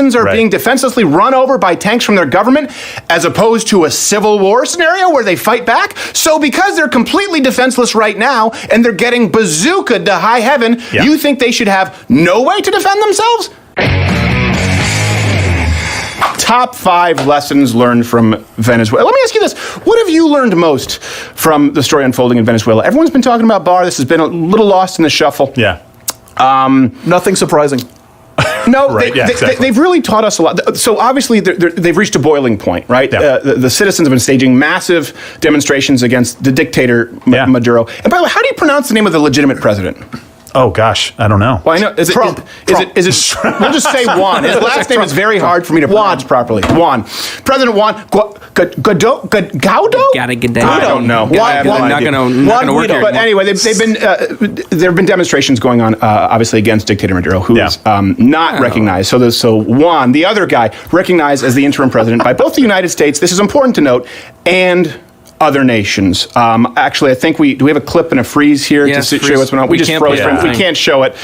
citizens are being defenselessly run over by tanks from their government, as opposed to a civil war scenario where they fight back. So because they're completely defenseless right now and they're getting bazookaed to high heaven, you think they should have no way to defend themselves? Top 5 lessons learned from Venezuela. Let me ask you this. What have you learned most from the story unfolding in Venezuela? Everyone's been talking about Barr. This has been a little lost in the shuffle. Yeah. Nothing surprising. No, they've really taught us a lot. So obviously they've reached a boiling point, right? Yeah. The citizens have been staging massive demonstrations against the dictator Maduro. And by the way, how do you pronounce the name of the legitimate president? Oh gosh, I don't know. Well, I know. Is it? We'll just say Juan. His last name is very hard for me to pronounce properly. Juan. President Juan Guaido? I don't know. Not gonna work here. But anyway, there have been demonstrations going on, obviously against dictator Maduro, who is not recognized. So Juan, the other guy, recognized as the interim president by both the United States. This is important to note, and other nations. Actually, I think do we have a clip and a freeze here to show what's going on? We just froze. We can't show it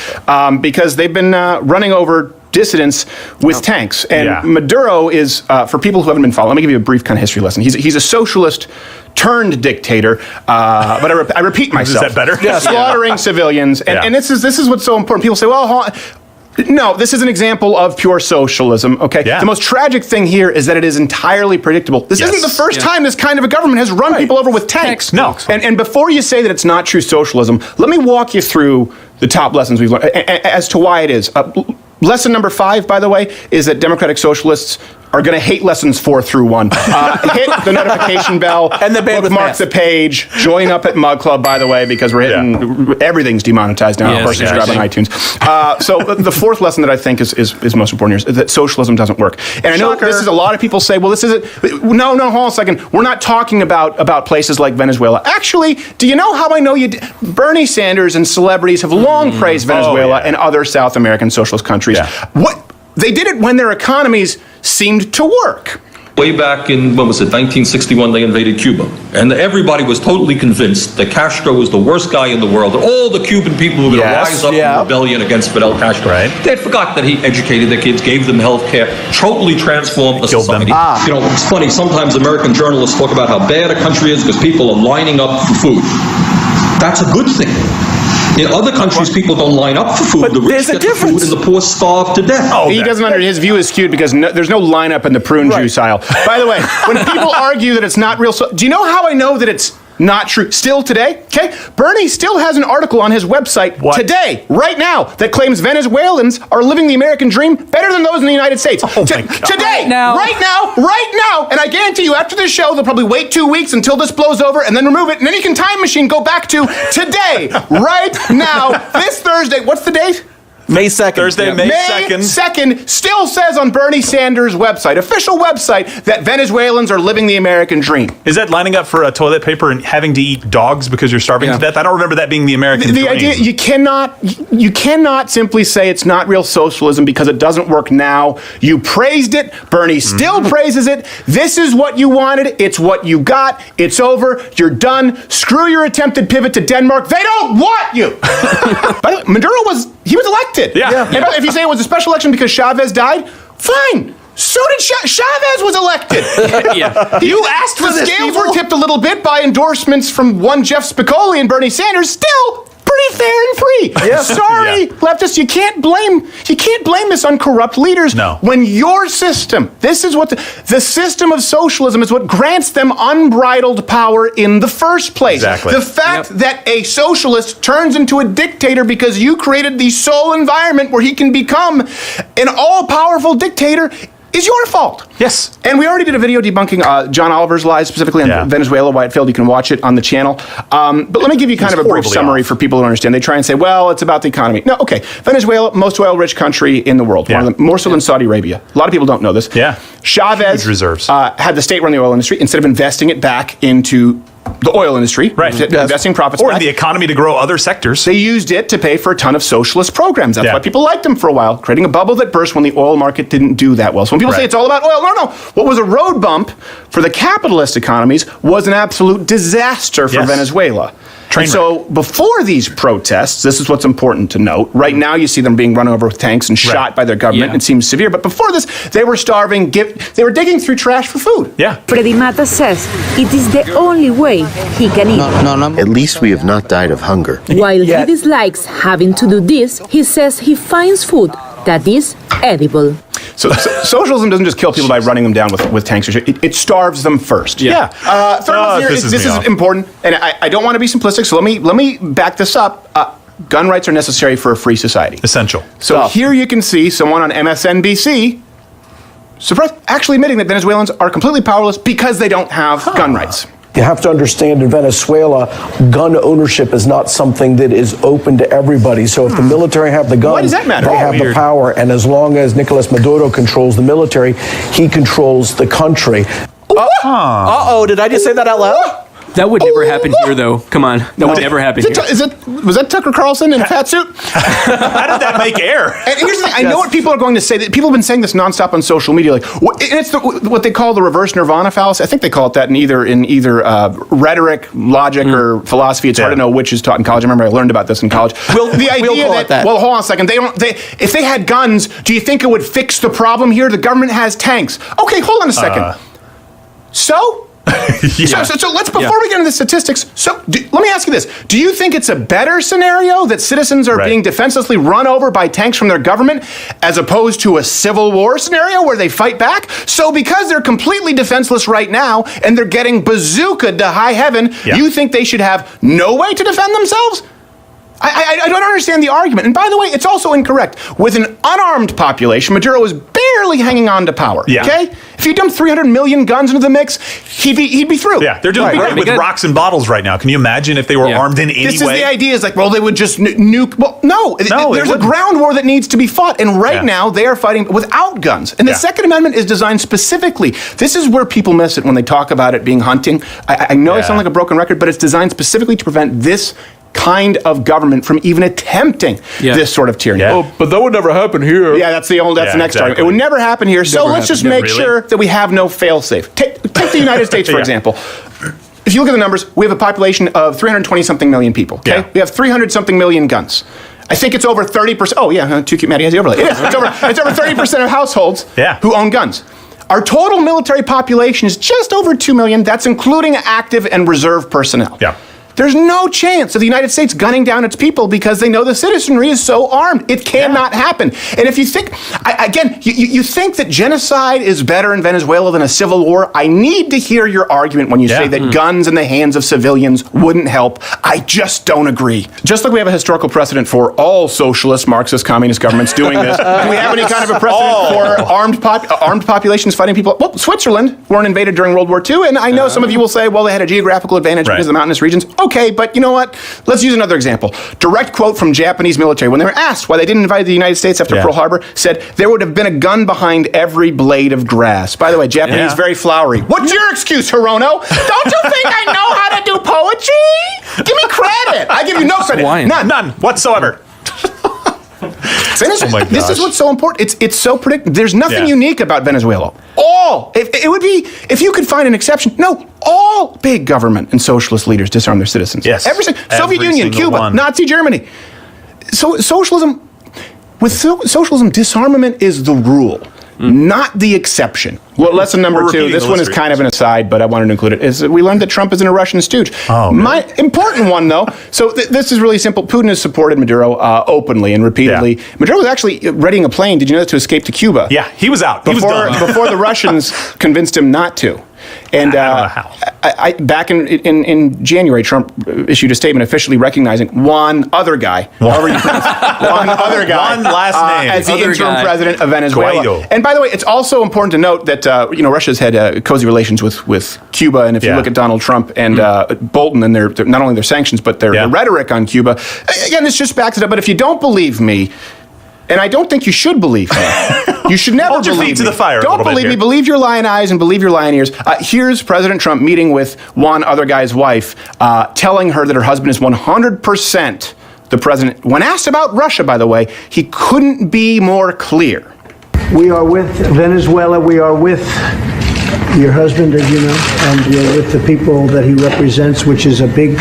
because they've been running over dissidents with tanks. And Maduro is, for people who haven't been following, let me give you a brief kind of history lesson. He's a socialist turned dictator, but I repeat myself. Is that better? Slaughtering civilians. And this is what's so important. People say, well, no, this is an example of pure socialism, okay? The most tragic thing here is that it is entirely predictable. This isn't the first time this kind of a government has run people over with tanks. No. And before you say that it's not true socialism, let me walk you through the top lessons we've learned as to why it is. Lesson number 5, by the way, is that democratic socialists are going to hate lessons 4 through 1. Hit the notification bell, and the bookmark the page, join up at Mug Club, by the way, because we're hitting, everything's demonetized now, of course, subscribe on iTunes. So the 4th lesson that I think is most important here is that socialism doesn't work. And I know this is a lot of people say, well, this isn't, no, hold on a second, we're not talking about places like Venezuela. Actually, do you know how I know you Bernie Sanders and celebrities have long praised Venezuela and other South American socialist countries. They did it when their economies seemed to work. Way back in, 1961, they invaded Cuba. And everybody was totally convinced that Castro was the worst guy in the world, that all the Cuban people were going to rise up in rebellion against Fidel Castro. They had forgot that he educated their kids, gave them health care, totally transformed the society. You know, it's funny, sometimes American journalists talk about how bad a country is because people are lining up for food. That's a good thing. In other countries, people don't line up for food. But the rich get the food and the poor starve to death. He doesn't his view is skewed because there's no lineup in the prune juice aisle. By the way, when people argue that it's not real, do you know how I know that it's not true? Still today, okay? Bernie still has an article on his website today, right now, that claims Venezuelans are living the American dream better than those in the United States. Today, right now, and I guarantee you, after this show, they'll probably wait 2 weeks until this blows over and then remove it, and then you can time machine go back to today, right now, this Thursday. What's the date? May 2nd. Thursday, May 2nd. 2nd still says on Bernie Sanders' website, official website, that Venezuelans are living the American dream. Is that lining up for toilet paper and having to eat dogs because you're starving to death? I don't remember that being the American dream. The idea, you cannot simply say it's not real socialism because it doesn't work now. You praised it. Bernie still praises it. This is what you wanted. It's what you got. It's over. You're done. Screw your attempted pivot to Denmark. They don't want you. By the way, Maduro was elected. And if you say it was a special election because Chavez died, fine. So did Chavez was elected. You asked for the scales were tipped a little bit by endorsements from one Jeff Spicoli and Bernie Sanders. Still pretty fair and free. Sorry, leftists, you can't blame this on corrupt leaders. No. When your system, this is what the system of socialism is what grants them unbridled power in the first place. Exactly. The fact that a socialist turns into a dictator because you created the sole environment where he can become an all-powerful dictator is your fault. Yes. And we already did a video debunking John Oliver's lies, specifically on Venezuela, why it failed. You can watch it on the channel. But let me give you kind of a brief summary for people who understand. They try and say, well, it's about the economy. No, okay. Venezuela, most oil-rich country in the world. One of them, more so than Saudi Arabia. A lot of people don't know this. Chavez huge reserves. Had the state run the oil industry instead of investing it back into the oil industry, investing profits or back. in the economy to grow other sectors. They used it to pay for a ton of socialist programs. That's why people liked them for a while, creating a bubble that burst when the oil market didn't do that well. So when people say it's all about oil, no. What was a road bump for the capitalist economies was an absolute disaster for Venezuela. And so before these protests, this is what's important to note. Right now, you see them being run over with tanks and shot by their government. It seems severe. But before this, they were starving. They were digging through trash for food. Yeah. Freddy Mata says it is the only way he can eat. At least we have not died of hunger. While he dislikes having to do this, he says he finds food that is edible. So socialism doesn't just kill people by running them down with tanks or shit. It starves them first. Third one here is, this is important, and I don't want to be simplistic, so let me back this up. Gun rights are necessary for a free society. Essential. So here you can see someone on MSNBC actually admitting that Venezuelans are completely powerless because they don't have gun rights. You have to understand, in Venezuela, gun ownership is not something that is open to everybody. So if the military have the guns, why does that matter? they have the power. And as long as Nicolas Maduro controls the military, he controls the country. Uh-oh, did I just say that out loud? That would never happen here, though. Come on. That would never happen here. Was that Tucker Carlson in a fat suit? How did that make air? And here's the thing. I know what people are going to say. People have been saying this nonstop on social media. Like, it's what they call the reverse nirvana fallacy. I think they call it that in either rhetoric, logic, or philosophy. It's hard to know which is taught in college. I remember I learned about this in college. The idea that. Well, hold on a second. If they had guns, do you think it would fix the problem here? The government has tanks. Okay, hold on a second. So let's, before we get into the statistics, let me ask you this. Do you think it's a better scenario that citizens are being defenselessly run over by tanks from their government as opposed to a civil war scenario where they fight back? So because they're completely defenseless right now and they're getting bazookaed to high heaven, you think they should have no way to defend themselves? I don't understand the argument. And by the way, it's also incorrect. With an unarmed population, Maduro is barely hanging on to power. Okay? If you dump 300 million guns into the mix, he'd be through. Yeah, they're doing with rocks and bottles right now. Can you imagine if they were armed in any way? This is the idea. Is like, well, they would just nuke. Well, no. There's a ground war that needs to be fought. And right now, they are fighting without guns. And the Second Amendment is designed specifically. This is where people miss it when they talk about it being hunting. I know I sound like a broken record, but it's designed specifically to prevent this kind of government from even attempting this sort of tyranny. Oh, but that would never happen here. Yeah, that's the next argument. It would never happen here. So let's just make sure that we have no fail-safe. Take the United States, for example. If you look at the numbers, we have a population of 320-something million people. Okay? We have 300-something million guns. I think it's over 30%. Oh, yeah, too cute, Maddie has the overlay. It is. It's over 30% of households who own guns. Our total military population is just over 2 million. That's including active and reserve personnel. Yeah. There's no chance of the United States gunning down its people because they know the citizenry is so armed. It cannot happen. And if you think, you think that genocide is better in Venezuela than a civil war, I need to hear your argument when you say that guns in the hands of civilians wouldn't help. I just don't agree. Just like we have a historical precedent for all socialist, Marxist, communist governments doing this, do we have any kind of a precedent for armed populations fighting people? Well, Switzerland weren't invaded during World War II, and I know some of you will say, well, they had a geographical advantage because of the mountainous regions. Okay, but you know what? Let's use another example. Direct quote from Japanese military. When they were asked why they didn't invade the United States after Pearl Harbor, said, there would have been a gun behind every blade of grass. By the way, Japanese, very flowery. What's your excuse, Hirono? Don't you think I know how to do poetry? Give me credit. I give you no credit. None whatsoever. This is what's so important. It's so predictable. There's nothing unique about Venezuela. It would be, if you could find an exception, all big government and socialist leaders disarm their citizens. Yes. Soviet Union, Cuba, Nazi Germany. So socialism, disarmament is the rule, not the exception. Well, lesson number 2, this one is kind of an aside, but I wanted to include it, is that we learned that Trump isn't a Russian stooge. My important one, though, so this is really simple. Putin has supported Maduro openly and repeatedly. Maduro was actually readying a plane, did you know that, to escape to Cuba? Yeah, he was out. Before the Russians convinced him not to. And I don't know how. Back in January, Trump issued a statement officially recognizing one other guy, one last name, as the interim president of Venezuela. Guaido. And by the way, it's also important to note that Russia's had cozy relations with Cuba, and if you look at Donald Trump and Bolton and their not only their sanctions but their rhetoric on Cuba, again, this just backs it up. But if you don't believe me, and I don't think you should believe me. You should never Hold your believe feet to me. the fire. Don't believe me. Believe your lying eyes and believe your lying ears. Here's President Trump meeting with one other guy's wife, telling her that her husband is 100% the president. When asked about Russia, by the way, he couldn't be more clear. We are with Venezuela. We are with your husband, as you know, and we're with the people that he represents, which is a big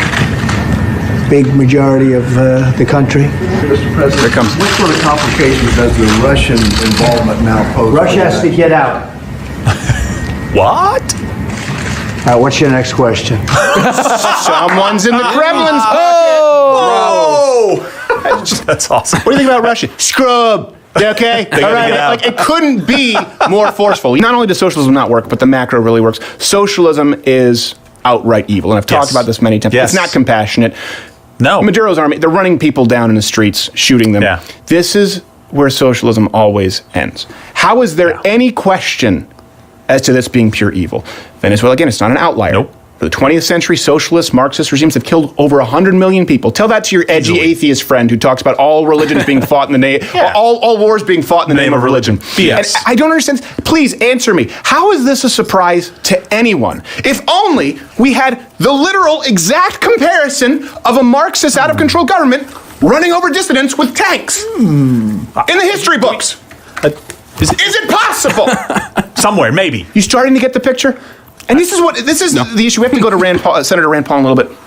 big majority of the country. Mr. President, Here comes. what sort of complications does the Russian involvement now pose? Russia has to get out. What? All right, what's your next question? Someone's in the Kremlin's pocket. That's awesome. What do you think about Russia? Scrub. Okay? All right. Like, it couldn't be more forceful. Not only does socialism not work, but the macro really works. Socialism is outright evil. And I've talked about this many times. Yes. It's not compassionate. No. Maduro's army, they're running people down in the streets, shooting them. Yeah. This is where socialism always ends. How is there any question as to this being pure evil? Venezuela, again, it's not an outlier. Nope. For the 20th century, socialist, Marxist regimes have killed over 100 million people. Tell that to your edgy atheist friend who talks about all religions being fought in the name, all wars being fought in the name of religion. Yes. And I don't understand. Please answer me. How is this a surprise to anyone? If only we had the literal exact comparison of a Marxist out-of-control government running over dissidents with tanks in the history books. Is it possible? Somewhere, maybe. You starting to get the picture? And this is the issue. We have to go to Senator Rand Paul in a little bit.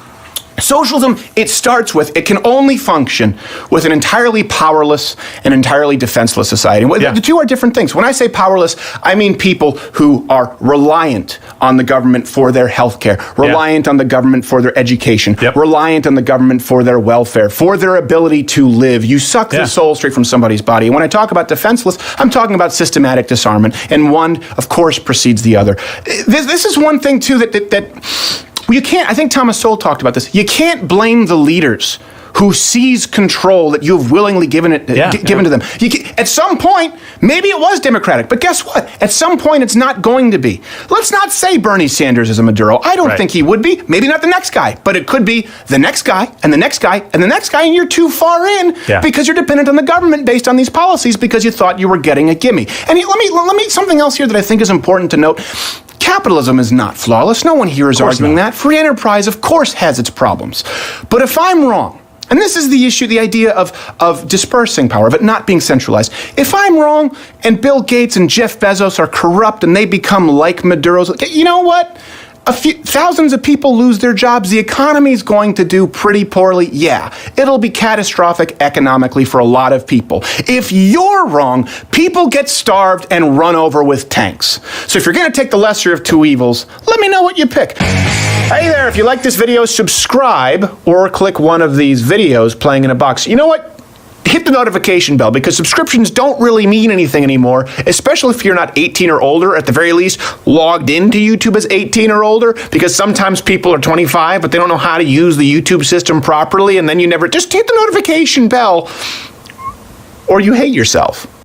Socialism, it can only function with an entirely powerless and entirely defenseless society. The two are different things. When I say powerless, I mean people who are reliant on the government for their health care, reliant on the government for their education, reliant on the government for their welfare, for their ability to live. You suck the soul straight from somebody's body. And when I talk about defenseless, I'm talking about systematic disarmament. And one, of course, precedes the other. This is one thing, too, that you can't, I think Thomas Sowell talked about this. You can't blame the leaders who seize control that you have willingly given to them. At some point, maybe it was democratic, but guess what? At some point, it's not going to be. Let's not say Bernie Sanders is a Maduro. I don't think he would be. Maybe not the next guy, but it could be the next guy, and the next guy, and the next guy, and you're too far in because you're dependent on the government based on these policies because you thought you were getting a gimme. And let me something else here that I think is important to note. Capitalism is not flawless. No one here is arguing that. Free enterprise, of course, has its problems. But if I'm wrong, and this is the issue, the idea of dispersing power, of it not being centralized. If I'm wrong and Bill Gates and Jeff Bezos are corrupt and they become like Maduro's, you know what? Thousands of people lose their jobs. The economy is going to do pretty poorly. Yeah, it'll be catastrophic economically for a lot of people. If you're wrong, people get starved and run over with tanks. So if you're going to take the lesser of two evils, let me know what you pick. Hey there, if you like this video, subscribe or click one of these videos playing in a box. You know what? Hit the notification bell because subscriptions don't really mean anything anymore, especially if you're not 18 or older, at the very least, logged into YouTube as 18 or older, because sometimes people are 25, but they don't know how to use the YouTube system properly, and then just hit the notification bell, or you hate yourself.